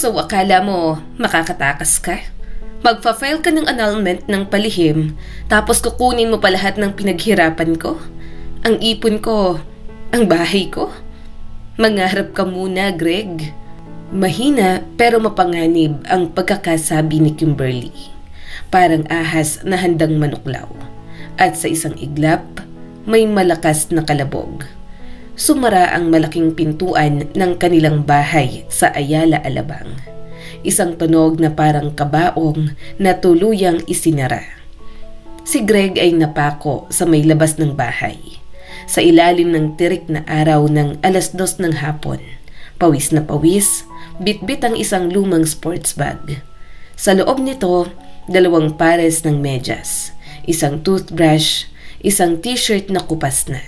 So akala mo makakatakas ka? Magfa-file ka ng annulment ng palihim, tapos kukunin mo pa lahat ng pinaghirapan ko? Ang ipon ko, ang bahay ko? Mangarap ka muna, Greg. Mahina pero mapanganib ang pagkakasabi ni Kimberly. Parang ahas na handang manuklaw. At sa isang iglap, may malakas na kalabog. Sumara ang malaking pintuan ng kanilang bahay sa Ayala, Alabang. Isang tunog na parang kabaong na tuluyang isinara. Si Greg ay napako sa may labas ng bahay. Sa ilalim ng tirik na araw ng 2:00 ng hapon, pawis na pawis, bitbit ang isang lumang sports bag. Sa loob nito, 2 pares ng medyas, isang toothbrush, isang t-shirt na kupas na.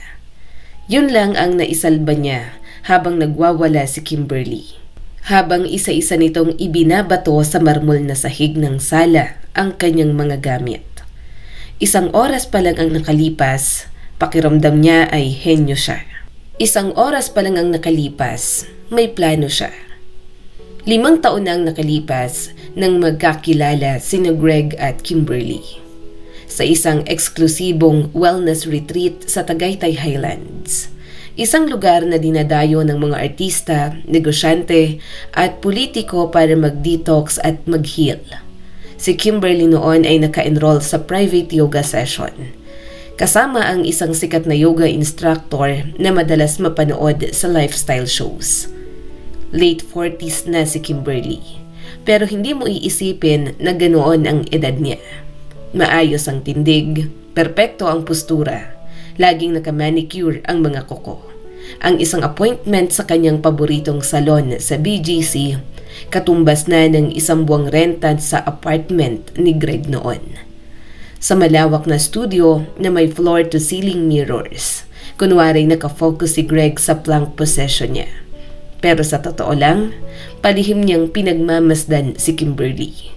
Yun lang ang naisalba niya habang nagwawala si Kimberly. Habang isa-isa nitong ibinabato sa marmol na sahig ng sala ang kanyang mga gamit. 1 oras pa lang ang nakalipas, pakiramdam niya ay henyo siya. 1 oras pa lang ang nakalipas, may plano siya. 5 taon na ang nakalipas nang magkakilala sina Greg at Kimberly. Sa isang eksklusibong wellness retreat sa Tagaytay Highlands. Isang lugar na dinadayo ng mga artista, negosyante at politiko para mag-detox at mag-heal. Si Kimberly noon ay naka-enroll sa private yoga session. Kasama ang isang sikat na yoga instructor na madalas mapanood sa lifestyle shows. Late 40s na si Kimberly, pero hindi mo iisipin na ganoon ang edad niya. Maayos ang tindig, perpekto ang postura, laging naka-manicure ang mga kuko. Ang isang appointment sa kanyang paboritong salon sa BGC, katumbas na ng 1 buwang renta sa apartment ni Greg noon. Sa malawak na studio na may floor-to-ceiling mirrors, kunwari nakafocus si Greg sa plank possession niya. Pero sa totoo lang, palihim niyang pinagmamasdan si Kimberly.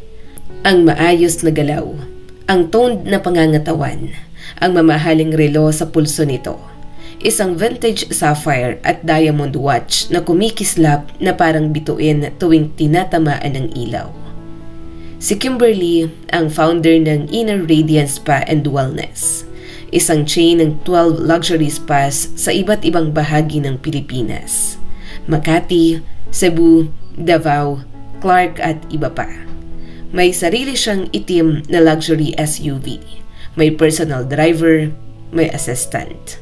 Ang maayos na galaw, ang toned na pangangatawan, ang mamahaling relo sa pulso nito. Isang vintage sapphire at diamond watch na kumikislap na parang bituin tuwing tinatamaan ng ilaw. Si Kimberly ang founder ng Inner Radiance Spa and Wellness, isang chain ng 12 luxury spas sa iba't ibang bahagi ng Pilipinas. Makati, Cebu, Davao, Clark at iba pa. May sarili siyang itim na luxury SUV. May personal driver, may assistant.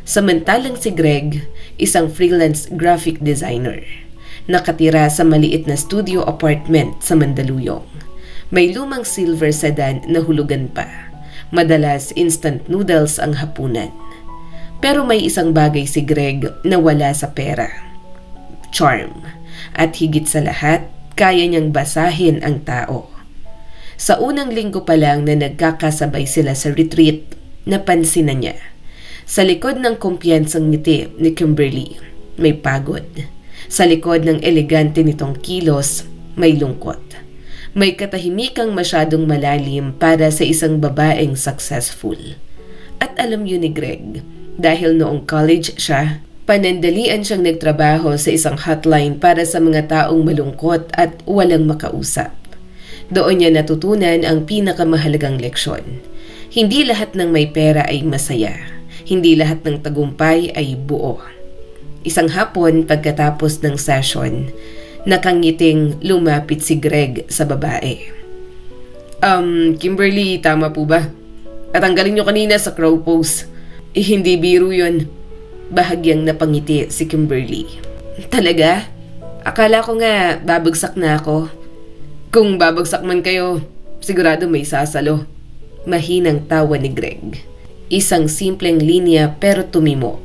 Samantalang si Greg, isang freelance graphic designer. Nakatira sa maliit na studio apartment sa Mandaluyong. May lumang silver sedan na hulugan pa. Madalas instant noodles ang hapunan. Pero may isang bagay si Greg na wala sa pera. Charm. At higit sa lahat, kaya niyang basahin ang tao. Sa unang linggo pa lang na nagkakasabay sila sa retreat, napansin na niya. Sa likod ng kumpiyansang ngiti ni Kimberly, may pagod. Sa likod ng elegante nitong kilos, may lungkot. May katahimikang masyadong malalim para sa isang babaeng successful. At alam yun ni Greg, dahil noong college siya, panandalian siyang nagtrabaho sa isang hotline para sa mga taong malungkot at walang makausap. Doon niya natutunan ang pinakamahalagang leksyon. Hindi lahat ng may pera ay masaya. Hindi lahat ng tagumpay ay buo. Isang hapon pagkatapos ng session, nakangiting lumapit si Greg sa babae. Kimberly, tama po ba? At tanggalin niyo kanina sa crow pose. Hindi biro yun. Bahagyang napangiti si Kimberly. Talaga? Akala ko nga babagsak na ako. Kung babagsak man kayo, sigurado may sasalo. Mahinang tawa ni Greg. Isang simpleng linya pero tumimo.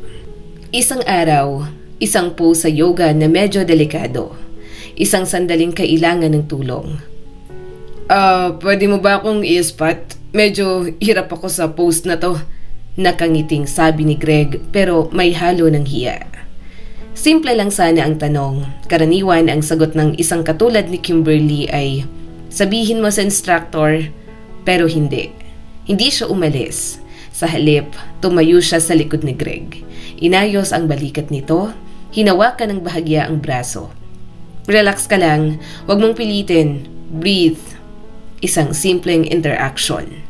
Isang araw, isang pose sa yoga na medyo delikado. Isang sandaling kailangan ng tulong. Pwede mo ba akong i-spot? Medyo hirap ako sa pose na to. Nakangiting sabi ni Greg pero may halo ng hiya. Simple lang sana ang tanong. Karaniwan ang sagot ng isang katulad ni Kimberly ay, sabihin mo sa instructor, pero hindi. Hindi siya umalis. Sa halip, tumayo siya sa likod ni Greg. Inayos ang balikat nito, hinawakan ng bahagya ang braso. Relax ka lang, huwag mong pilitin. Breathe. Isang simpleng interaction.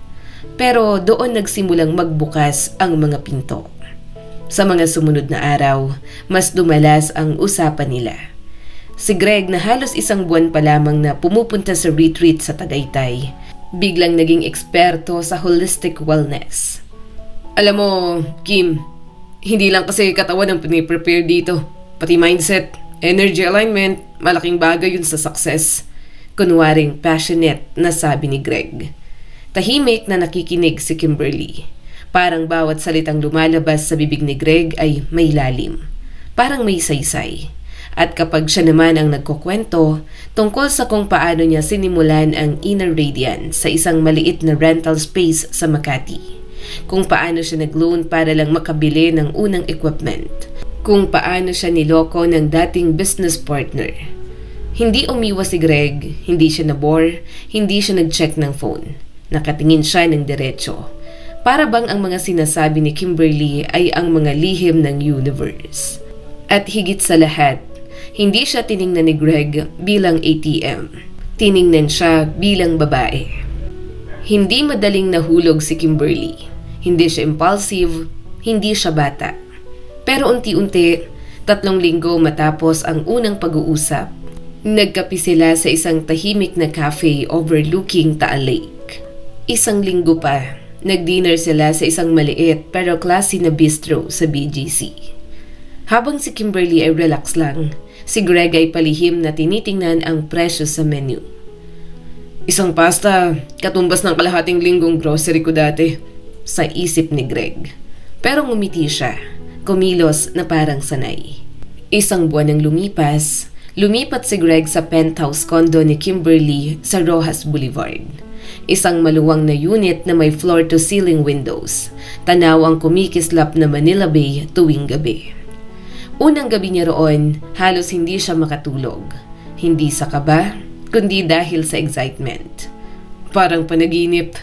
Pero doon nagsimulang magbukas ang mga pinto. Sa mga sumunod na araw, mas dumalas ang usapan nila. Si Greg na halos isang buwan pa lamang na pumupunta sa retreat sa Tagaytay, biglang naging eksperto sa holistic wellness. Alam mo, Kim, hindi lang kasi katawan ang piniprepare dito, pati mindset. Energy alignment, malaking bagay yun sa success. Kunwaring passionate na sabi ni Greg. Tahimik na nakikinig si Kimberly. Parang bawat salitang lumalabas sa bibig ni Greg ay may lalim. Parang may saysay. At kapag siya naman ang nagkukwento tungkol sa kung paano niya sinimulan ang Inner Radiance sa isang maliit na rental space sa Makati. Kung paano siya nag-loan para lang makabili ng unang equipment. Kung paano siya niloko ng dating business partner. Hindi umiwas si Greg, hindi siya nabore, hindi siya nag-check ng phone. Nakatingin siya ng diretso. Para bang ang mga sinasabi ni Kimberly ay ang mga lihim ng universe. At higit sa lahat, hindi siya tiningnan ni Greg bilang ATM. Tiningnan siya bilang babae. Hindi madaling nahulog si Kimberly. Hindi siya impulsive, hindi siya bata. Pero unti-unti, 3 linggo matapos ang unang pag-uusap, nagkape sila sa isang tahimik na cafe overlooking Taal Lake. 1 linggo pa, nag-dinner sila sa isang maliit pero classy na bistro sa BGC. Habang si Kimberly ay relax lang, si Greg ay palihim na tinitingnan ang presyo sa menu. Isang pasta, katumbas ng kalahating linggong grocery ko dati, sa isip ni Greg. Pero ngumiti siya. Kumilos na parang sanay. 1 buwan nang lumipat si Greg sa penthouse condo ni Kimberly sa Rojas Boulevard. Isang maluwang na unit na may floor-to-ceiling windows. Tanaw ang kumikislap na Manila Bay tuwing gabi. Unang gabi niya roon, halos hindi siya makatulog. Hindi sa kaba, kundi dahil sa excitement. Parang panaginip.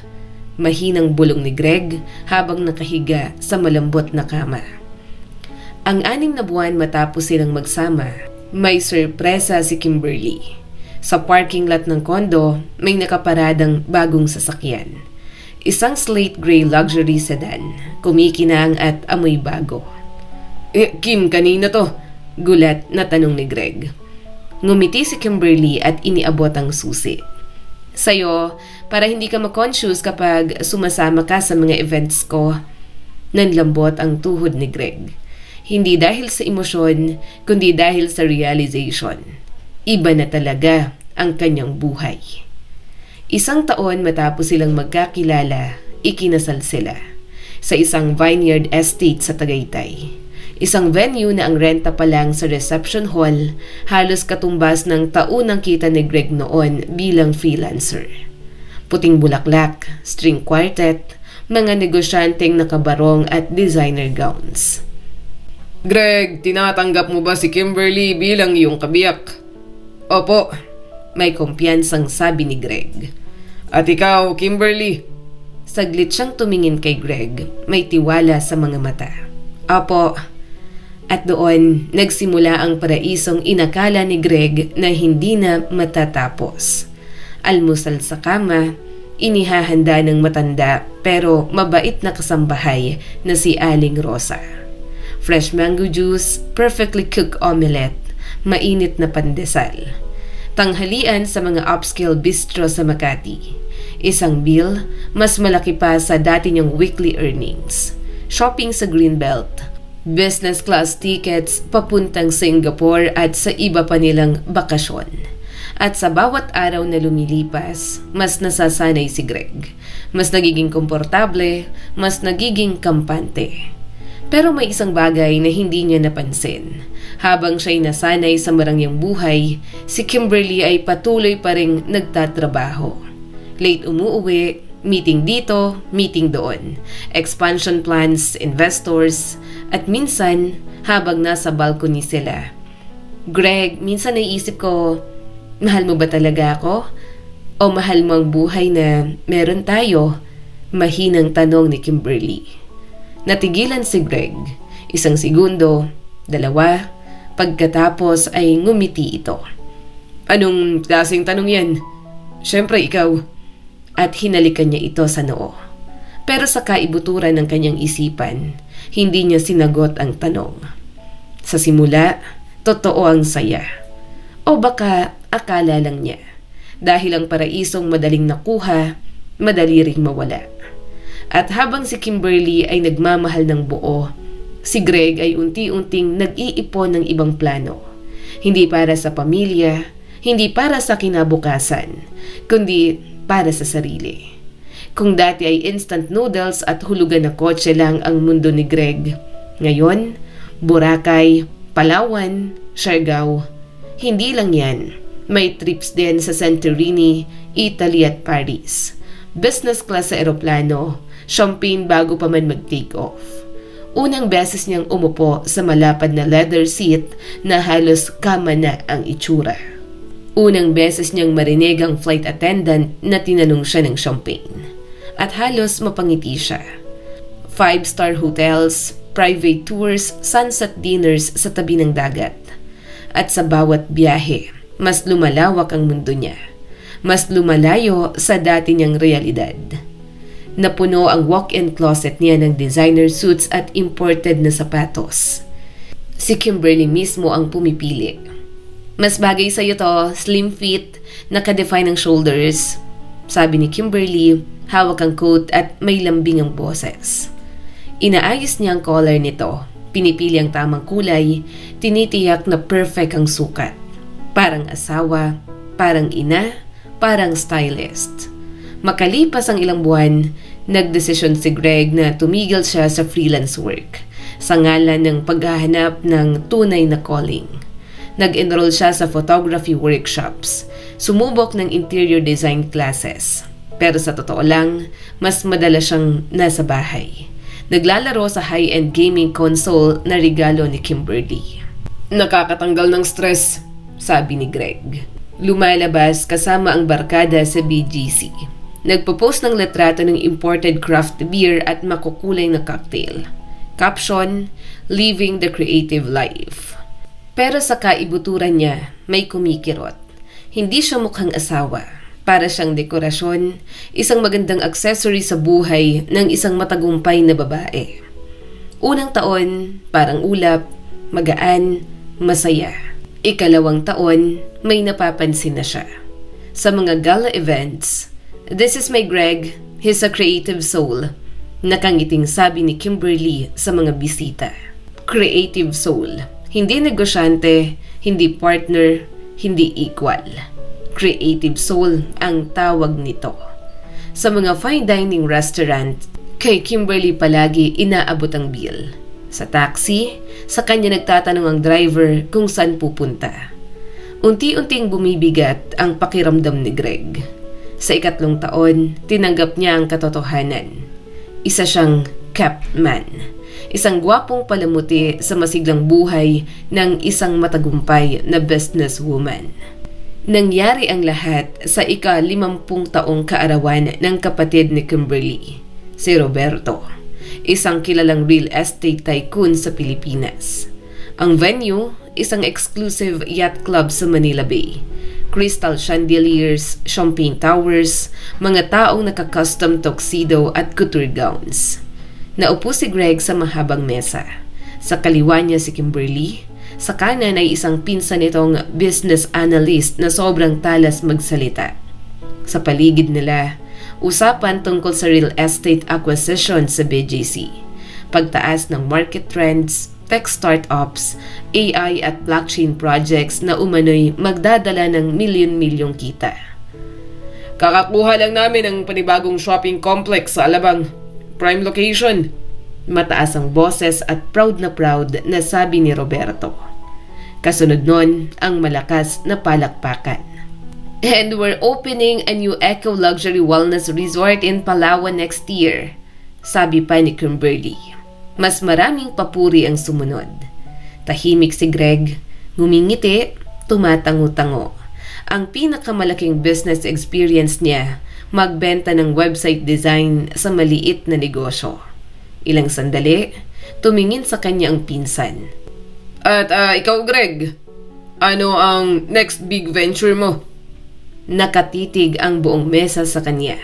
Mahinang bulong ni Greg habang nakahiga sa malambot na kama. Ang 6 na buwan matapos silang magsama, may sorpresa si Kimberly. Sa parking lot ng kondo, may nakaparadang bagong sasakyan. Isang slate gray luxury sedan, kumikinang at amoy bago. Kim, kanina to? Gulat na tanong ni Greg. Ngumiti si Kimberly at iniabot ang susi. Sa'yo, para hindi ka ma-conscious kapag sumasama ka sa mga events ko. Nanlambot ang tuhod ni Greg. Hindi dahil sa emosyon, kundi dahil sa realization. Iba na talaga ang kanyang buhay. 1 taon matapos silang magkakilala, ikinasal sila. Sa isang vineyard estate sa Tagaytay. Isang venue na ang renta pa lang sa reception hall, halos katumbas ng taunang kita ni Greg noon bilang freelancer. Puting bulaklak, string quartet, mga negosyanteng nakabarong at designer gowns. Greg, tinatanggap mo ba si Kimberly bilang iyong kabiyak? Opo, may kumpiyansang sabi ni Greg. At ikaw, Kimberly? Saglit siyang tumingin kay Greg, may tiwala sa mga mata. Opo. At doon, nagsimula ang paraisong inakala ni Greg na hindi na matatapos. Almusal sa kama, inihahanda ng matanda pero mabait na kasambahay na si Aling Rosa. Fresh mango juice, perfectly cooked omelette, mainit na pandesal. Tanghalian sa mga upscale bistro sa Makati. Isang bill, mas malaki pa sa dati niyang weekly earnings. Shopping sa Greenbelt, business class tickets papuntang Singapore at sa iba pa nilang bakasyon. At sa bawat araw na lumilipas, mas nasasanay si Greg. Mas nagiging komportable, mas nagiging kampante. Pero may isang bagay na hindi niya napansin. Habang siya'y nasanay sa marangyang buhay, si Kimberly ay patuloy pa ring nagtatrabaho. Late umuuwi, meeting dito, meeting doon. Expansion plans, investors, at minsan habang nasa balcony sila. Greg, minsan naiisip ko, mahal mo ba talaga ako? O mahal mo ang buhay na meron tayo? Mahinang tanong ni Kimberly. Natigilan si Greg. 1 segundo, 2, pagkatapos ay ngumiti ito. Anong klaseng tanong yan? Siyempre ikaw. At hinalikan niya ito sa noo. Pero sa kaibuturan ng kanyang isipan, hindi niya sinagot ang tanong. Sa simula, totoo ang saya. O baka akala lang niya. Dahil ang paraisong madaling nakuha, madali ring mawala. At habang si Kimberly ay nagmamahal ng buo, si Greg ay unti-unting nag-iipon ng ibang plano. Hindi para sa pamilya, hindi para sa kinabukasan, kundi para sa sarili. Kung dati ay instant noodles at hulugan na kotse lang ang mundo ni Greg, ngayon, Boracay, Palawan, Siargao. Hindi lang yan. May trips din sa Santorini, Italy at Paris. Business class sa eroplano, champagne bago pa man mag-take off. Unang beses niyang umupo sa malapad na leather seat na halos kama na ang itsura. Unang beses niyang marinig ang flight attendant na tinanong siya ng champagne. At halos mapangiti siya. 5-star hotels, private tours, sunset dinners sa tabi ng dagat. At sa bawat biyahe, mas lumalawak ang mundo niya. Mas lumalayo sa dati niyang realidad. Napuno ang walk-in closet niya ng designer suits at imported na sapatos. Si Kimberly mismo ang pumipili. Mas bagay sa'yo to, slim fit, naka-define ang shoulders. Sabi ni Kimberly, hawak ang coat at may lambing ang boses. Inaayos niya ang collar nito, pinipili ang tamang kulay, tinitiyak na perfect ang sukat. Parang asawa, parang ina, parang stylist. Makalipas ang ilang buwan, nagdesisyon si Greg na tumigil siya sa freelance work sa ngalan ng paghahanap ng tunay na calling. Nag-enroll siya sa photography workshops, sumubok ng interior design classes. Pero sa totoo lang, mas madalas siyang nasa bahay. Naglalaro sa high-end gaming console na regalo ni Kimberly. Nakakatanggal ng stress, sabi ni Greg. Lumalabas kasama ang barkada sa BGC. Nagpo-post ng litrato ng imported craft beer at makukulay na cocktail. Caption, Living the Creative Life. Pero sa kaibuturan niya, may kumikirot. Hindi siya mukhang asawa. Para siyang dekorasyon, isang magandang accessory sa buhay ng isang matagumpay na babae. Unang taon, parang ulap, magaan, masaya. Ikalawang taon, may napapansin na siya. Sa mga gala events, "This is my Greg, he's a creative soul," nakangiting sabi ni Kimberly sa mga bisita. Creative soul, hindi negosyante, hindi partner, hindi equal. Creative soul ang tawag nito. Sa mga fine dining restaurant, kay Kimberly palagi inaabot ang bill. Sa taxi, sa kanya nagtatanong ang driver kung saan pupunta. Unti-unting bumibigat ang pakiramdam ni Greg. Sa ikatlong taon, tinanggap niya ang katotohanan. Isa siyang kept man. Isang gwapong palamuti sa masiglang buhay ng isang matagumpay na businesswoman. Nangyari ang lahat sa ika-50 taong kaarawan ng kapatid ni Kimberly, si Roberto, isang kilalang real estate tycoon sa Pilipinas. Ang venue, isang exclusive yacht club sa Manila Bay. Crystal chandeliers, champagne towers, mga taong naka-custom tuxedo at couture gowns. Naupo si Greg sa mahabang mesa. Sa kaliwa niya si Kimberly. Sa kanan ay isang pinsan nitong business analyst na sobrang talas magsalita. Sa paligid nila, usapan tungkol sa real estate acquisition sa BGC, pagtaas ng market trends, tech startups, AI at blockchain projects na umano'y magdadala ng milyon-milyong kita. "Kakakuha lang namin ng panibagong shopping complex sa Alabang. Prime location." Mataas ang boses at proud na sabi ni Roberto. Kasunod nun ang malakas na palakpakan. "And we're opening a new eco luxury wellness resort in Palawan next year," sabi pa ni Kimberly. Mas maraming papuri ang sumunod. Tahimik si Greg, ngumingiti, tumatango-tango. Ang pinakamalaking business experience niya, magbenta ng website design sa maliit na negosyo. Ilang sandali, tumingin sa kanya ang pinsan. "At ikaw, Greg, Ano ang next big venture mo? Nakatitig ang buong mesa sa kanya.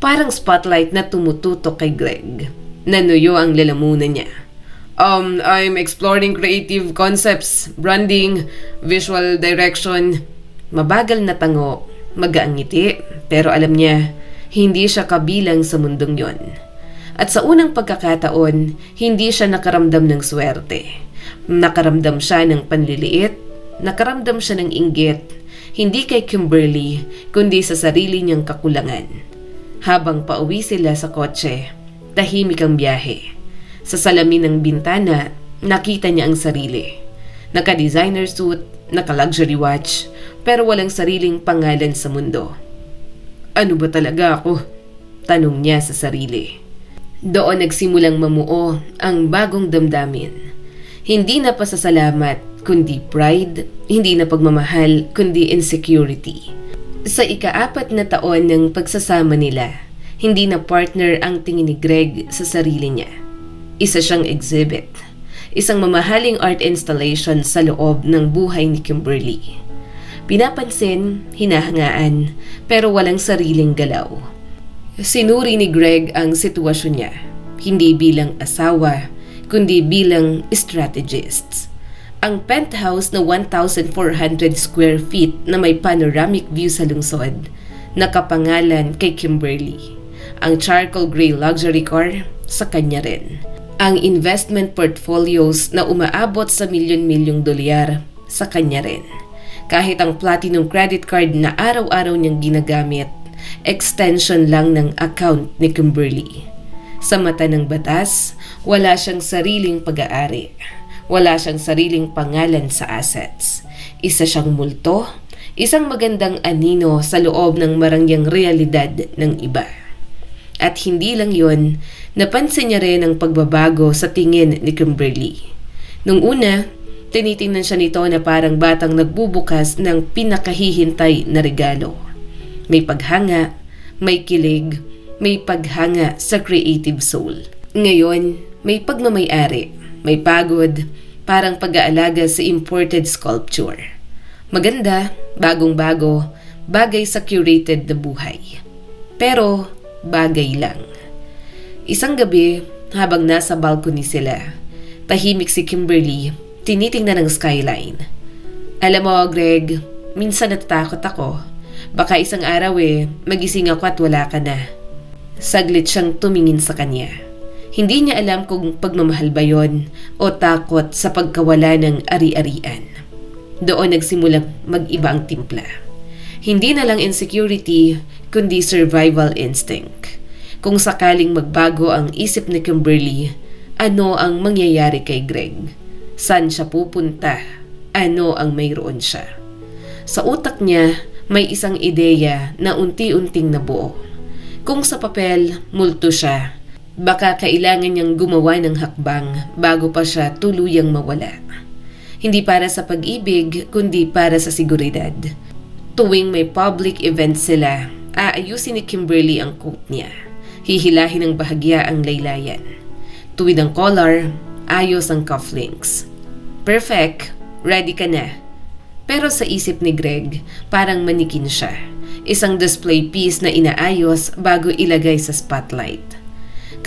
Parang spotlight na tumututok kay Greg. Nanuyo ang lalamunan niya. I'm exploring creative concepts, branding, visual direction. Mabagal na tango, magaang ngiti, pero alam niya, hindi siya kabilang sa mundong yon. At sa unang pagkakataon, hindi siya nakaramdam ng swerte. Nakaramdam siya ng panliliit, nakaramdam siya ng inggit, hindi kay Kimberly, kundi sa sarili niyang kakulangan. Habang pauwi sila sa kotse, tahimik ang biyahe. Sa salamin ng bintana, nakita niya ang sarili. Naka-designer suit, naka-luxury watch, pero walang sariling pangalan sa mundo. Ano ba talaga ako? Tanong niya sa sarili. Doon nagsimulang mamuo ang bagong damdamin. Hindi na pasasalamat, kundi pride, hindi na pagmamahal, kundi insecurity. Sa ika-4 na taon ng pagsasama nila, hindi na partner ang tingin ni Greg sa sarili niya. Isa siyang exhibit, isang mamahaling art installation sa loob ng buhay ni Kimberly. Pinapansin, hinahangaan, pero walang sariling galaw. Sinuri ni Greg ang sitwasyon niya, hindi bilang asawa, kundi bilang strategist. Ang penthouse na 1,400 square feet na may panoramic view sa lungsod, nakapangalan kay Kimberly. Ang charcoal gray luxury car, sa kanya rin. Ang investment portfolios na umaabot sa milyon-milyong dolyar, sa kanya rin. Kahit ang platinum credit card na araw-araw niyang ginagamit, extension lang ng account ni Kimberly. Sa mata ng batas, wala siyang sariling pag-aari. Wala siyang sariling pangalan sa assets. Isa siyang multo, isang magandang anino sa loob ng marangyang realidad ng iba. At hindi lang yon, napansin niya rin ang pagbabago sa tingin ni Kimberly. Nung una, tinitingnan siya nito na parang batang nagbubukas ng pinakahihintay na regalo. May paghanga, may kilig, may paghanga sa creative soul. Ngayon, may pagmamayari, may pagod, parang pag-aalaga sa imported sculpture. Maganda, bagong-bago, bagay sa curated na buhay. Pero, bagay lang. Isang gabi, habang nasa balcony sila, tahimik si Kimberly, tinitingnan ang skyline. Alam mo, Greg, minsan natatakot ako. Baka isang araw magising ako at wala ka na. Saglit siyang tumingin sa kanya. Hindi niya alam kung pagmamahal ba yon o takot sa pagkawala ng ari-arian. Doon nagsimulang mag-iba ang timpla. Hindi na lang insecurity, kundi survival instinct. Kung sakaling magbago ang isip ni Kimberly, ano ang mangyayari kay Greg? Saan siya pupunta? Ano ang mayroon siya? Sa utak niya, may isang ideya na unti-unting nabuo. Kung sa papel, multo siya, baka kailangan niyang gumawa ng hakbang bago pa siya tuluyang mawala. Hindi para sa pag-ibig, kundi para sa seguridad. Tuwing may public event sila, aayusin ni Kimberly ang coat niya. Hihilahin ng bahagya ang laylayan. Tuwid ang collar, ayos ang cufflinks. Perfect, ready ka na. Pero sa isip ni Greg, parang manikin siya. Isang display piece na inaayos bago ilagay sa spotlight.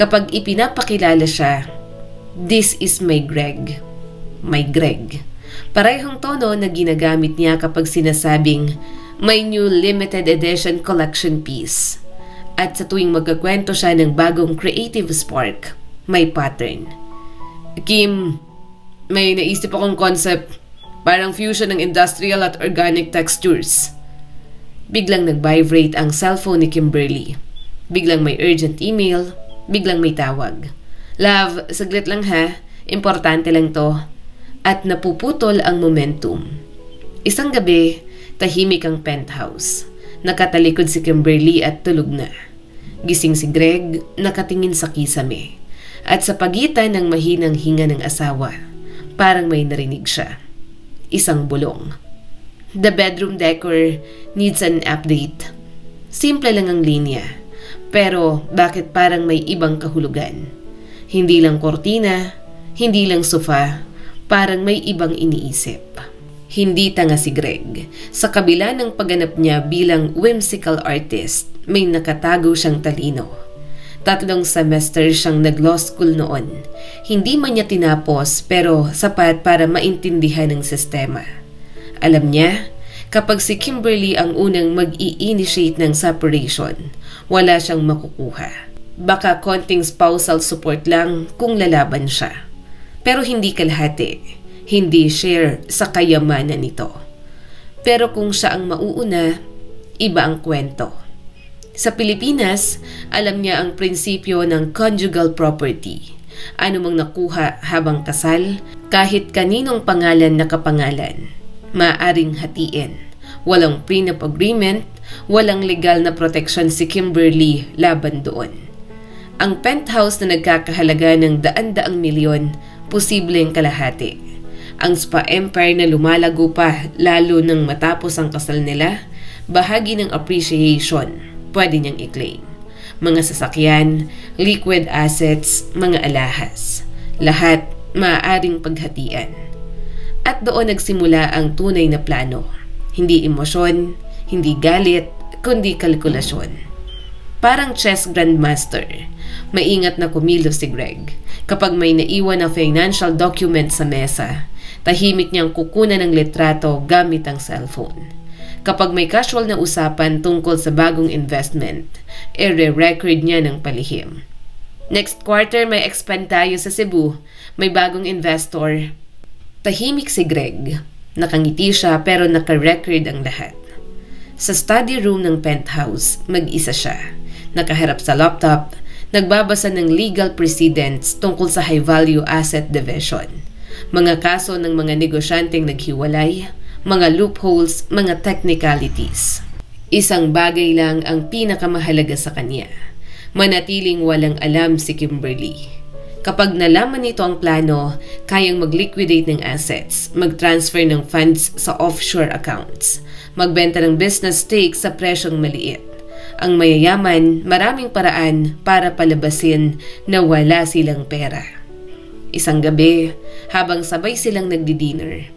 Kapag ipinapakilala siya, "This is my Greg." My Greg. Parehong tono na ginagamit niya kapag sinasabing, "My new limited edition collection piece." At sa tuwing magkakwento siya ng bagong creative spark, may pattern. "Kim, may naisip akong concept. Parang fusion ng industrial at organic textures." Biglang nag-vibrate ang cellphone ni Kimberly. Biglang may urgent email, biglang may tawag. "Love, saglit lang ha. Importante lang to." At napuputol ang momentum. Isang gabi, tahimik ang penthouse. Nakatalikod si Kimberly at tulog na. Gising si Greg, nakatingin sa kisame. At sa pagitan ng mahinang hinga ng asawa, parang may narinig siya. Isang bulong. "The bedroom decor needs an update." Simple lang ang linya, pero bakit parang may ibang kahulugan? Hindi lang kortina, hindi lang sofa, parang may ibang iniisip. Hindi tanga si Greg. Sa kabila ng pagganap niya bilang whimsical artist, may nakatago siyang talino. 3 semester siyang nag-law school noon. Hindi man niya tinapos pero sapat para maintindihan ng sistema. Alam niya, kapag si Kimberly ang unang mag-i-initiate ng separation, wala siyang makukuha. Baka konting spousal support lang kung lalaban siya. Pero hindi kalahati. Hindi share sa kayamanan nito. Pero kung siya ang mauuna, iba ang kwento. Sa Pilipinas, alam niya ang prinsipyo ng conjugal property. Ano mang nakuha habang kasal, kahit kaninong pangalan nakapangalan, maaaring hatiin. Walang prenup agreement, walang legal na protection si Kimberly laban doon. Ang penthouse na nagkakahalaga ng daan-daang milyon, posibleng kalahati. Ang spa empire na lumalago pa lalo nang matapos ang kasal nila, bahagi ng appreciation pwede niyang i-claim. Mga sasakyan, liquid assets, mga alahas. Lahat maaaring paghatian. At doon nagsimula ang tunay na plano. Hindi emosyon, hindi galit, kundi kalkulasyon. Parang chess grandmaster. Maingat na kumilos si Greg. Kapag may naiwan na financial document sa mesa, tahimik niyang kukunan ng litrato gamit ang cellphone. Kapag may casual na usapan tungkol sa bagong investment, i-record niya ng palihim. Next quarter may expand tayo sa Cebu. May bagong investor. Tahimik si Greg. Nakangiti siya pero naka-record ang lahat. Sa study room ng penthouse, mag-isa siya. Nakaharap sa laptop, nagbabasa ng legal precedents tungkol sa high-value asset division. Mga kaso ng mga negosyanteng naghiwalay, mga loopholes, mga technicalities. Isang bagay lang ang pinakamahalaga sa kanya. Manatiling walang alam si Kimberly. Kapag nalaman nito ang plano, kayang mag-liquidate ng assets, mag-transfer ng funds sa offshore accounts, magbenta ng business stakes sa presyong maliit. Ang mayayaman, maraming paraan para palabasin na wala silang pera. Isang gabi, habang sabay silang nagdi-dinner.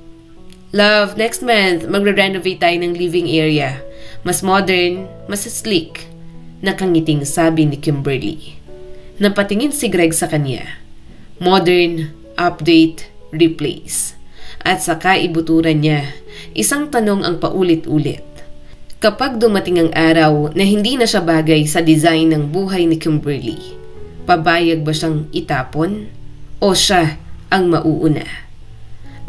Love, next month, magre-renovate tayo ng living area. Mas modern, mas sleek. Nakangiting sabi ni Kimberly. Napatingin si Greg sa kanya. Modern, update, replace. At saka ibuturan niya, isang tanong ang paulit-ulit. Kapag dumating ang araw na hindi na siya bagay sa design ng buhay ni Kimberly, pabayag ba siyang itapon? O siya ang mauuna?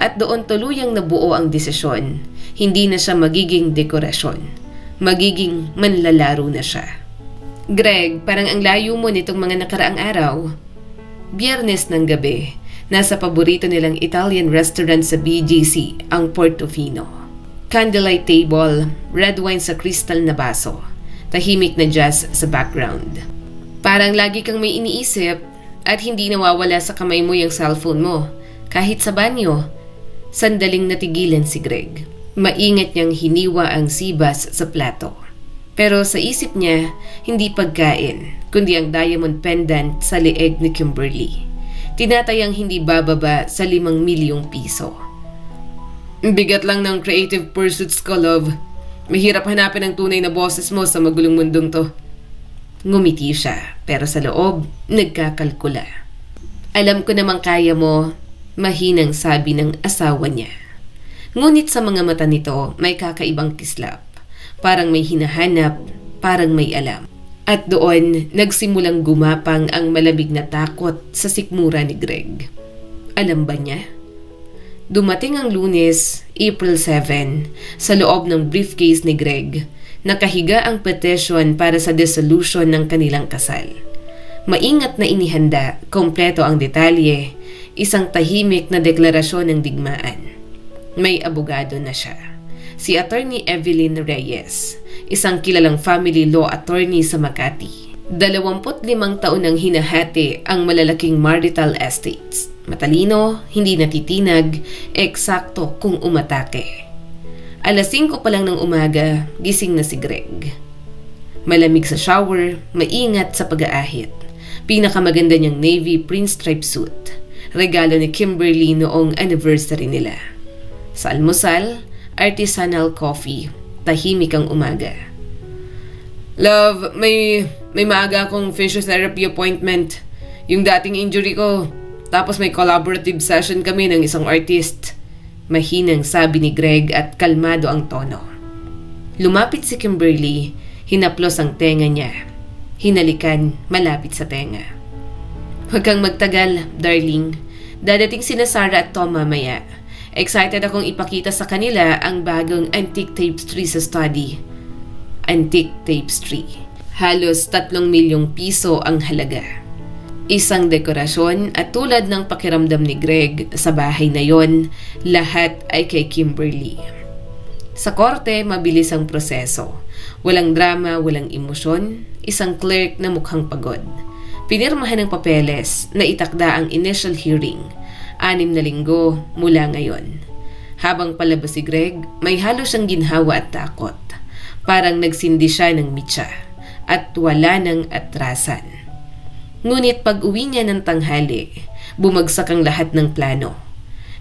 At doon tuluyang nabuo ang desisyon, hindi na siya magiging dekorasyon. Magiging manlalaro na siya. Greg, parang ang layo mo nitong mga nakaraang araw. Biyernes ng gabi, nasa paborito nilang Italian restaurant sa BGC, ang Portofino. Candlelight table, red wine sa crystal na baso, tahimik na jazz sa background. Parang lagi kang may iniisip at hindi nawawala sa kamay mo yung cellphone mo, kahit sa banyo. Sandaling natigilan si Greg. Maingat niyang hiniwa ang sibas sa plato. Pero sa isip niya, hindi pagkain, kundi ang diamond pendant sa leeg ni Kimberly. Tinatayang hindi bababa sa 5 milyong piso. Bigat lang ng creative pursuits ko, love. Mahirap hanapin ang tunay na boses mo sa magulong mundong to. Ngumiti siya, pero sa loob, nagkakalkula. Alam ko namang kaya mo, mahinang sabi ng asawa niya. Ngunit sa mga mata nito, may kakaibang kislap. Parang may hinahanap, parang may alam. At doon, nagsimulang gumapang ang malamig na takot sa sikmura ni Greg. Alam ba niya? Dumating ang Lunes, April 7, sa loob ng briefcase ni Greg, nakahiga ang petition para sa dissolution ng kanilang kasal. Maingat na inihanda, kompleto ang detalye, isang tahimik na deklarasyon ng digmaan. May abogado na siya. Si Attorney Evelyn Reyes, isang kilalang family law attorney sa Makati. 25 taon nang hinahati ang malalaking marital estates. Matalino, hindi natitinag, eksakto kung umatake. 5:00 pa lang ng umaga, gising na si Greg. Malamig sa shower, maingat sa pag-aahit. Pinakamaganda niyang navy print stripe suit. Regalo ni Kimberly noong anniversary nila. Sa almusal, artisanal coffee. Tahimik ang umaga. Love, may maaga akong physiotherapy appointment. Yung dating injury ko. Tapos may collaborative session kami ng isang artist. Mahinang sabi ni Greg at kalmado ang tono. Lumapit si Kimberly, hinaplos ang tenga niya. Hinalikan malapit sa tenga. Huwag kang magtagal, darling. Dadating sina Sarah at Tom mamaya. Excited akong ipakita sa kanila ang bagong antique tapestry sa study. Antique tapestry. Halos 3 milyong piso ang halaga. Isang dekorasyon at tulad ng pakiramdam ni Greg sa bahay na yon, lahat ay kay Kimberly. Sa korte, mabilis ang proseso. Walang drama, walang emosyon, isang clerk na mukhang pagod. Pinirmahan ng papeles na itakda ang initial hearing. 6 na linggo mula ngayon. Habang palabas si Greg, may halos siyang ginhawa at takot. Parang nagsindi siya ng mitsa at wala ng atrasan. Ngunit pag uwi niya ng tanghali, bumagsak ang lahat ng plano.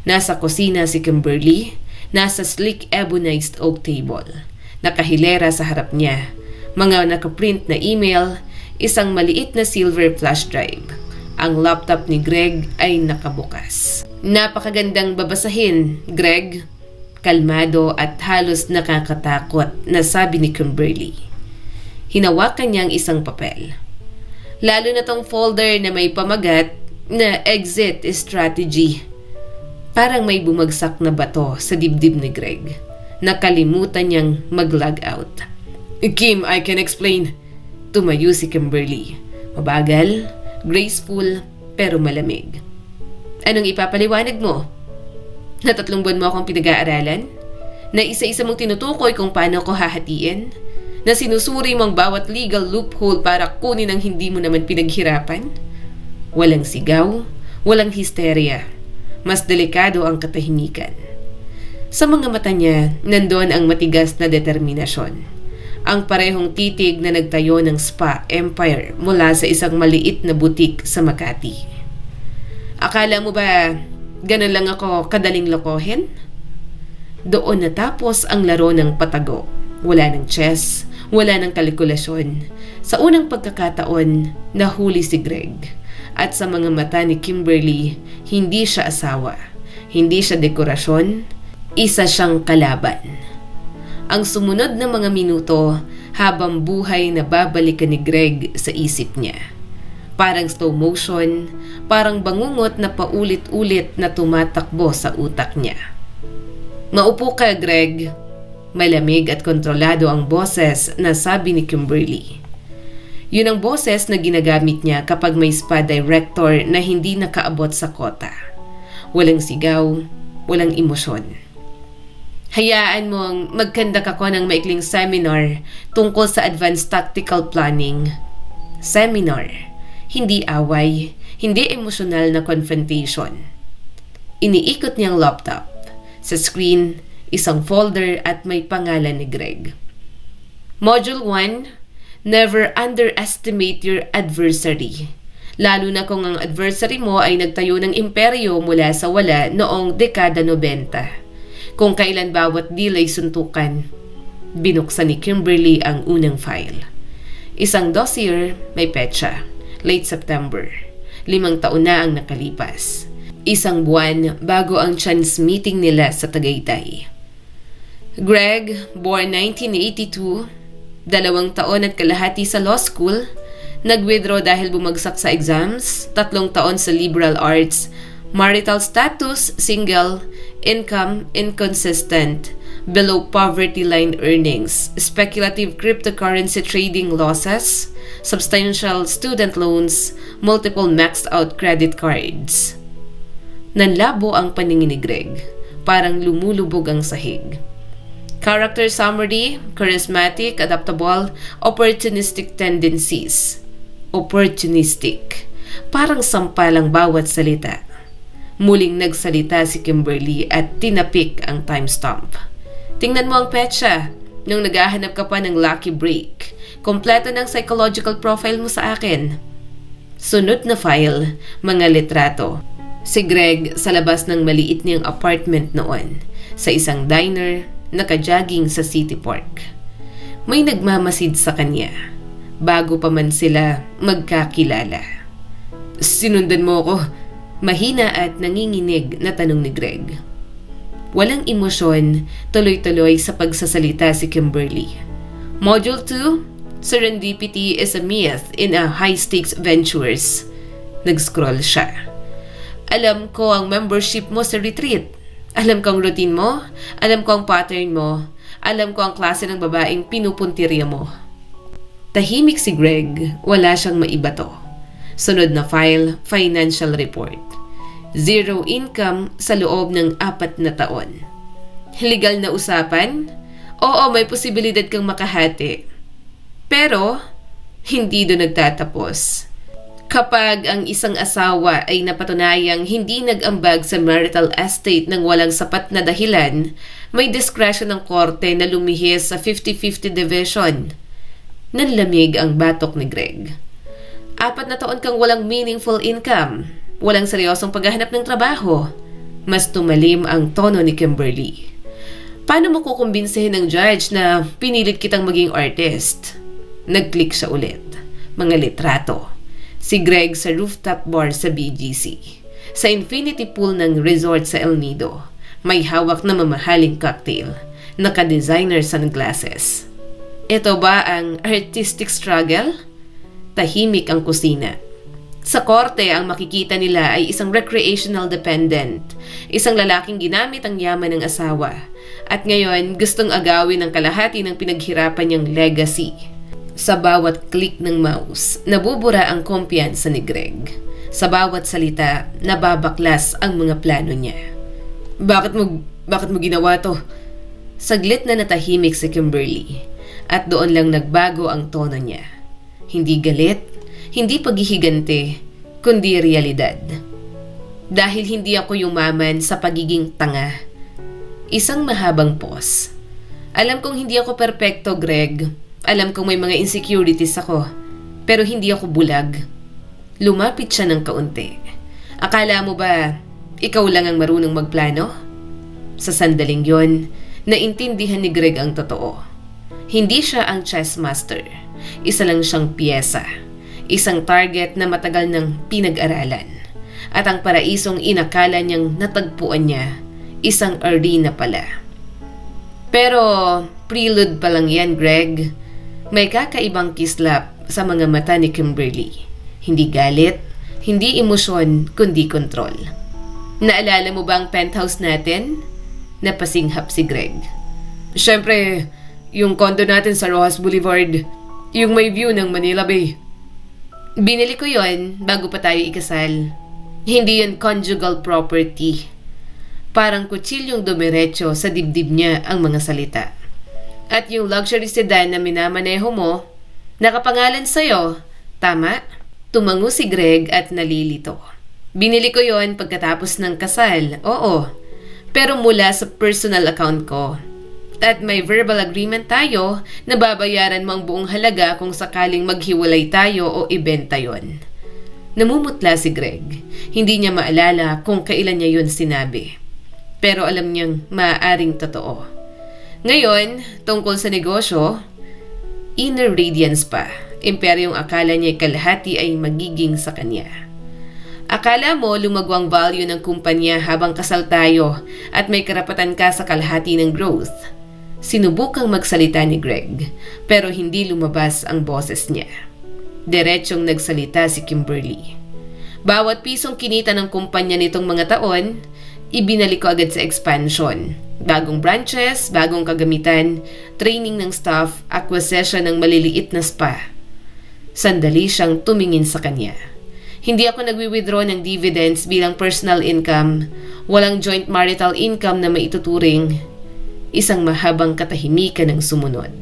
Nasa kusina si Kimberly, nasa sleek ebonized oak table. Nakahilera sa harap niya, mga nakaprint na email, isang maliit na silver flash drive. Ang laptop ni Greg ay nakabukas. Napakagandang babasahin, Greg. Kalmado at halos nakakatakot na sabi ni Kimberly. Hinawakan niya ang isang papel. Lalo na tong folder na may pamagat na exit strategy. Parang may bumagsak na bato sa dibdib ni Greg. Nakalimutan niyang mag-log out. Kim, I can explain. Tumayo si Kimberly. Mabagal, graceful, pero malamig. Anong ipapaliwanag mo? Na 3 buwan mo akong pinag-aaralan? Na isa-isa mong tinutukoy kung paano ko hahatiin? Na sinusuri mong bawat legal loophole para kunin ang hindi mo naman pinaghirapan? Walang sigaw, walang hysteria. Mas delikado ang katahimikan. Sa mga mata niya, nandoon ang matigas na determinasyon. Ang parehong titig na nagtayo ng spa empire mula sa isang maliit na butik sa Makati. Akala mo ba ganun lang ako kadaling lokohin? Doon natapos ang laro ng patago. Wala ng chess, wala ng kalkulasyon. Sa unang pagkakataon, nahuli si Greg. At sa mga mata ni Kimberly, hindi siya asawa. Hindi siya dekorasyon. Isa siyang kalaban. Ang sumunod na mga minuto, habang buhay na babalikan ni Greg sa isip niya. Parang slow motion, parang bangungot na paulit-ulit na tumatakbo sa utak niya. Maupo ka, Greg. Malamig at kontrolado ang boses na sabi ni Kimberly. Yun ang boses na ginagamit niya kapag may spa director na hindi nakaabot sa kota. Walang sigaw, walang emosyon. Hayaan mong magkandak ako ng maikling seminar tungkol sa advanced tactical planning. Seminar, hindi away, hindi emosyonal na confrontation. Iniikot niyang laptop. Sa screen, isang folder at may pangalan ni Greg. Module 1, never underestimate your adversary. Lalo na kung ang adversary mo ay nagtayo ng imperyo mula sa wala noong dekada 90. Kung kailan bawat deal ay suntukan. Binuksan ni Kimberly ang unang file. Isang dossier, may petsa. Late September. 5 taon na ang nakalipas. Isang buwan bago ang chance meeting nila sa Tagaytay. Greg, born 1982, 2 taon at kalahati sa law school, nag-withdraw dahil bumagsak sa exams, 3 taon sa liberal arts, marital status, single, income, inconsistent, below poverty line earnings, speculative cryptocurrency trading losses, substantial student loans, multiple maxed out credit cards. Nanlabo ang paningin ni Greg, parang lumulubog ang sahig. Character summary, charismatic, adaptable, opportunistic tendencies. Opportunistic. Parang sampalang bawat salita. Muling nagsalita si Kimberly at tinapik ang timestamp. Tingnan mo ang petsa. Nung naghahanap ka pa ng lucky break. Kompleto ng psychological profile mo sa akin. Sunod na file, mga litrato. Si Greg sa labas ng maliit niyang apartment noon. sa isang diner, nakajogging sa City Park. May nagmamasid sa kanya, bago pa man sila magkakilala. "Sinundan mo ako?" Mahina at nanginginig na tanong ni Greg. Walang emosyon, tuloy-tuloy sa pagsasalita si Kimberly. Module 2, Serendipity is a myth in a high-stakes ventures. Nag-scroll siya. Alam ko ang membership mo sa retreat. Alam ko ang routine mo. Alam ko ang pattern mo. Alam ko ang klase ng babaeng pinupuntirya mo. Tahimik si Greg. Wala siyang maibato. Sunod na file, financial report. 0 income sa loob ng 4 na taon. Legal na usapan? Oo, may posibilidad kang makahati. Pero, hindi doon nagtatapos. Kapag ang isang asawa ay napatunayang hindi nag-ambag sa marital estate ng walang sapat na dahilan, may diskresyon ng korte na lumihis sa 50-50 division. Nanlamig ang batok ni Greg. 4 na taon kang walang meaningful income, walang seryosong paghahanap ng trabaho. Mas tumalim ang tono ni Kimberly. Paano mo kukumbinsihin ng judge na pinilit kitang maging artist? Nag-click siya ulit. Mga litrato. Si Greg sa rooftop bar sa BGC. Sa infinity pool ng resort sa El Nido. May hawak na mamahaling cocktail. Naka-designer sunglasses. Ito ba ang artistic struggle? Tahimik ang kusina. Sa korte, ang makikita nila ay isang recreational dependent. Isang lalaking ginamit ang yaman ng asawa. At ngayon, gustong agawin ang kalahati ng pinaghirapan niyang legacy. Sa bawat click ng mouse, nabubura ang kumpiyansa ni Greg. Sa bawat salita, nababaklas ang mga plano niya. Bakit mo ginawa to? Saglit na natahimik si Kimberly. At doon lang nagbago ang tono niya. Hindi galit, hindi paghihigante, kundi realidad. Dahil hindi ako yumaman sa pagiging tanga. Isang mahabang pause. Alam kong hindi ako perpekto, Greg. Alam kong may mga insecurities ako. Pero hindi ako bulag. Lumapit siya ng kaunti. Akala mo ba, ikaw lang ang marunong magplano? Sa sandaling yon, naintindihan ni Greg ang totoo. Hindi siya ang chess master. Isa lang siyang piyesa. Isang target na matagal nang pinag-aralan. At ang paraisong inakala niyang natagpuan niya, isang arena pala. Pero prelude pa lang yan, Greg. May kakaibang kislap sa mga mata ni Kimberly. Hindi galit, hindi emosyon, kundi kontrol. Naalala mo ba ang penthouse natin? Napasinghap si Greg. Siyempre, yung condo natin sa Rojas Boulevard, yung may view ng Manila Bay. Binili ko yon bago pa tayo ikasal. Hindi yan conjugal property. Parang kutsilyong dumiretso sa dibdib niya ang mga salita. At yung luxury sedan na minamaneho mo, nakapangalan sa'yo, tama? Tumango si Greg at nalilito. Binili ko yon pagkatapos ng kasal, oo. Pero mula sa personal account ko. At may verbal agreement tayo na babayaran mo ang buong halaga kung sakaling maghiwalay tayo o ibenta yon. Namumutla si Greg. Hindi niya maalala kung kailan niya yun sinabi. Pero alam niyang maaaring totoo. Ngayon, tungkol sa negosyo, inner radiance pa. Imperyong akala niya kalahati ay magiging sa kanya. Akala mo lumago ang value ng kumpanya habang kasal tayo at may karapatan ka sa kalahati ng growth. Sinubukang magsalita ni Greg, pero hindi lumabas ang boses niya. Diretsyong nagsalita si Kimberly. Bawat pisong kinita ng kumpanya nitong mga taon, ibinalik ko agad sa expansion. Bagong branches, bagong kagamitan, training ng staff, acquisition ng maliliit na spa. Sandali siyang tumingin sa kanya. Hindi ako nagwi-withdraw ng dividends bilang personal income. Walang joint marital income na maituturing. Isang mahabang katahimikan ang sumunod.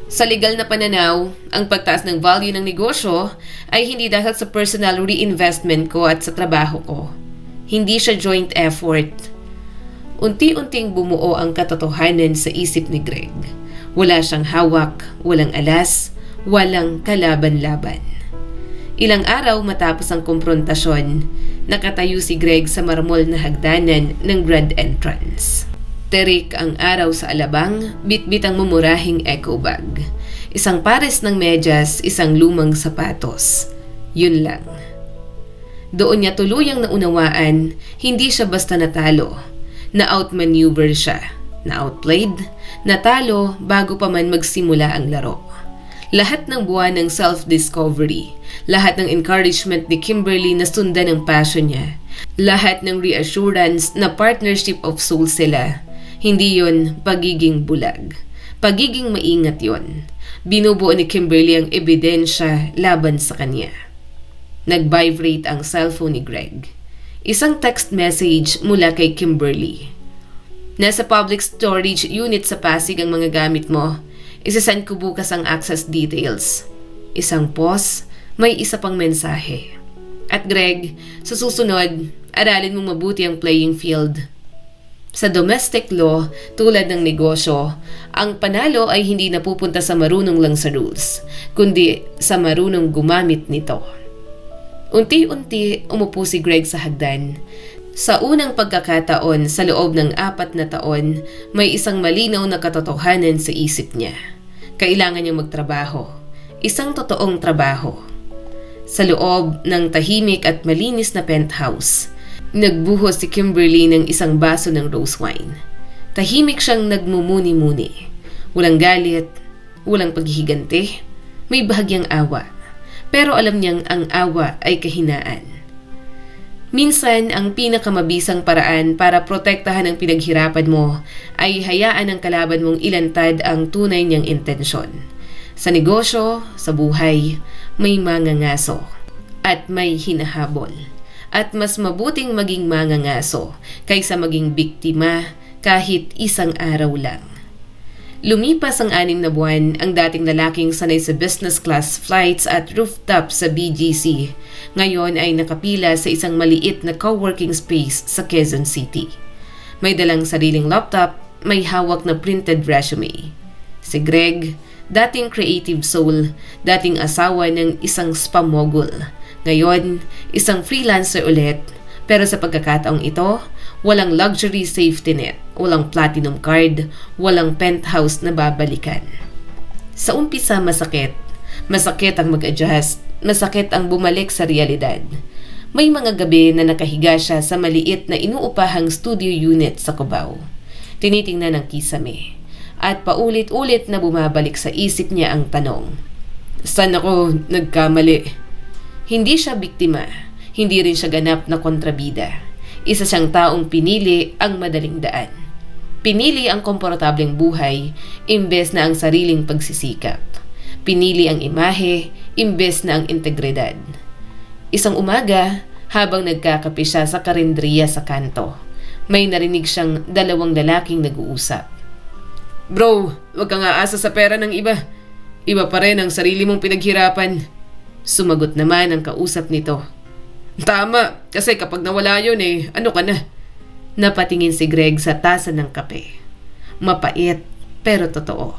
Sa legal na pananaw, ang pagtaas ng value ng negosyo ay hindi dahil sa personal reinvestment ko at sa trabaho ko. Hindi siya joint effort. Unti-unting bumuo ang katotohanan sa isip ni Greg. Wala siyang hawak, walang alas, walang kalaban-laban. Ilang araw matapos ang komprontasyon, nakatayo si Greg sa marmol na hagdanan ng grand entrance. Terik ang araw sa alabang, bitbit ang mumurahing eco bag. Isang pares ng medyas, isang lumang sapatos. Yun lang. Doon niya tuluyang naunawaan, hindi siya basta natalo. Na-outmaneuver siya. Na-outplayed, natalo bago pa man magsimula ang laro. Lahat ng buwan ng self-discovery, lahat ng encouragement ni Kimberly na sundan ang passion niya, lahat ng reassurance na partnership of souls sila, hindi yon pagiging bulag. Pagiging maingat yon. Binubuo ni Kimberly ang ebidensya laban sa kanya. Nag-vibrate ang cellphone ni Greg. Isang text message mula kay Kimberly. Nasa public storage unit sa Pasig ang mga gamit mo. Isasend ko bukas ang access details. Isang pause, may isa pang mensahe. At Greg, sa susunod, aralin mong mabuti ang playing field. Sa domestic law, tulad ng negosyo, ang panalo ay hindi napupunta sa marunong lang sa rules, kundi sa marunong gumamit nito. Unti-unti umupo si Greg sa hagdan. Sa unang pagkakataon sa loob ng 4 na taon, may isang malinaw na katotohanan sa isip niya. Kailangan niyang magtrabaho. Isang totoong trabaho. Sa loob ng tahimik at malinis na penthouse, nagbuhos si Kimberly ng isang baso ng rose wine. Tahimik siyang nagmumuni-muni. Walang galit, walang paghihiganti, may bahagyang awa. Pero alam niyang ang awa ay kahinaan. Minsan, ang pinakamabisang paraan para protektahan ang pinaghirapan mo ay hayaan ng kalaban mong ilantad ang tunay niyang intensyon. Sa negosyo, sa buhay, may mangangaso at may hinahabol. At mas mabuting maging mangangaso kaysa maging biktima kahit isang araw lang. Lumipas ang 6 na buwan, ang dating lalaking sanay sa business class flights at rooftop sa BGC, ngayon ay nakapila sa isang maliit na co-working space sa Quezon City. May dalang sariling laptop, may hawak na printed resume. Si Greg, dating creative soul, dating asawa ng isang spam mogul, ngayon isang freelancer ulit, pero sa pagkakataong ito, walang luxury safety net, walang platinum card, walang penthouse na babalikan. Sa umpisa masakit. Masakit ang mag-adjust, masakit ang bumalik sa realidad. May mga gabi na nakahiga siya sa maliit na inuupahang studio unit sa Cubao. Tinitingnan ang kisame. At paulit-ulit na bumabalik sa isip niya ang tanong, saan ako nagkamali? Hindi siya biktima, hindi rin siya ganap na kontrabida. Isa siyang taong pinili ang madaling daan. Pinili ang komportableng buhay imbes na ang sariling pagsisikap. Pinili ang imahe imbes na ang integridad. Isang umaga, habang nagkakape siya sa karinderiya sa kanto, may narinig siyang 2 lalaking nag-uusap. Bro, wag kang aasa sa pera ng iba. Iba pa rin ang sarili mong pinaghirapan. Sumagot naman ang kausap nito. Tama, kasi kapag nawala yun ano ka na? Napatingin si Greg sa tasa ng kape. Mapait, pero totoo.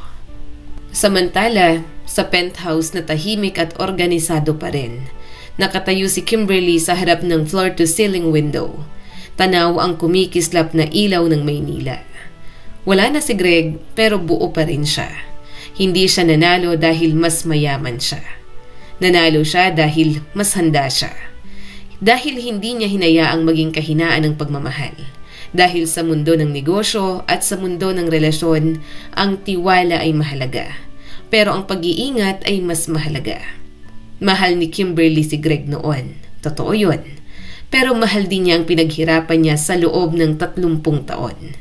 Samantala, sa penthouse na tahimik at organisado pa rin, nakatayo si Kimberly sa harap ng floor-to-ceiling window. Tanaw ang kumikislap na ilaw ng Maynila. Wala na si Greg, pero buo pa rin siya. Hindi siya nanalo dahil mas mayaman siya. Nanalo siya dahil mas handa siya. Dahil hindi niya hinayaang maging kahinaan ng pagmamahal. Dahil sa mundo ng negosyo at sa mundo ng relasyon, ang tiwala ay mahalaga. Pero ang pag-iingat ay mas mahalaga. Mahal ni Kimberly si Greg noon. Totoo yun. Pero mahal din niya ang pinaghirapan niya sa loob ng 30 taon.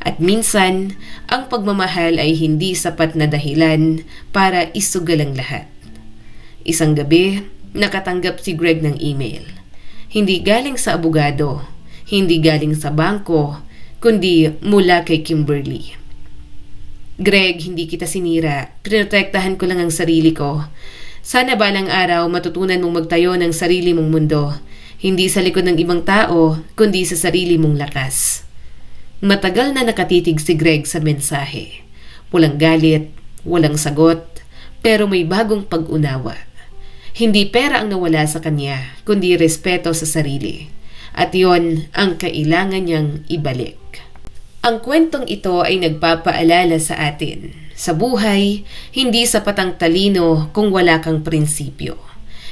At minsan, ang pagmamahal ay hindi sapat na dahilan para isugal ang lahat. Isang gabi, nakatanggap si Greg ng email. Hindi galing sa abogado, hindi galing sa bangko, kundi mula kay Kimberly. Greg, hindi kita sinira. Pinotektahan ko lang ang sarili ko. Sana balang araw matutunan mong magtayo ng sarili mong mundo. Hindi sa likod ng ibang tao, kundi sa sarili mong lakas. Matagal na nakatitig si Greg sa mensahe. Walang galit, walang sagot, pero may bagong pag-unawa. Hindi pera ang nawala sa kanya, kundi respeto sa sarili. At yon ang kailangan niyang ibalik. Ang kwentong ito ay nagpapaalala sa atin. Sa buhay, hindi sapat ang talino kung wala kang prinsipyo.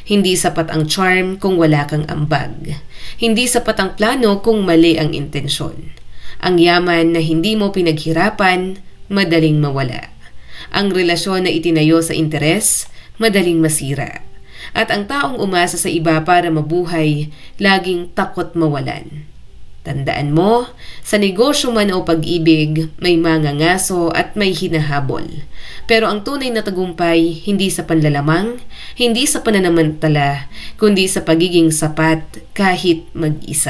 Hindi sapat ang charm kung wala kang ambag. Hindi sapat ang plano kung mali ang intensyon. Ang yaman na hindi mo pinaghirapan, madaling mawala. Ang relasyon na itinayo sa interes, madaling masira. At ang taong umasa sa iba para mabuhay, laging takot mawalan. Tandaan mo, sa negosyo man o pag-ibig, may mangangaso at may hinahabol. Pero ang tunay na tagumpay, hindi sa panlalamang, hindi sa pananamantala, kundi sa pagiging sapat kahit mag-isa.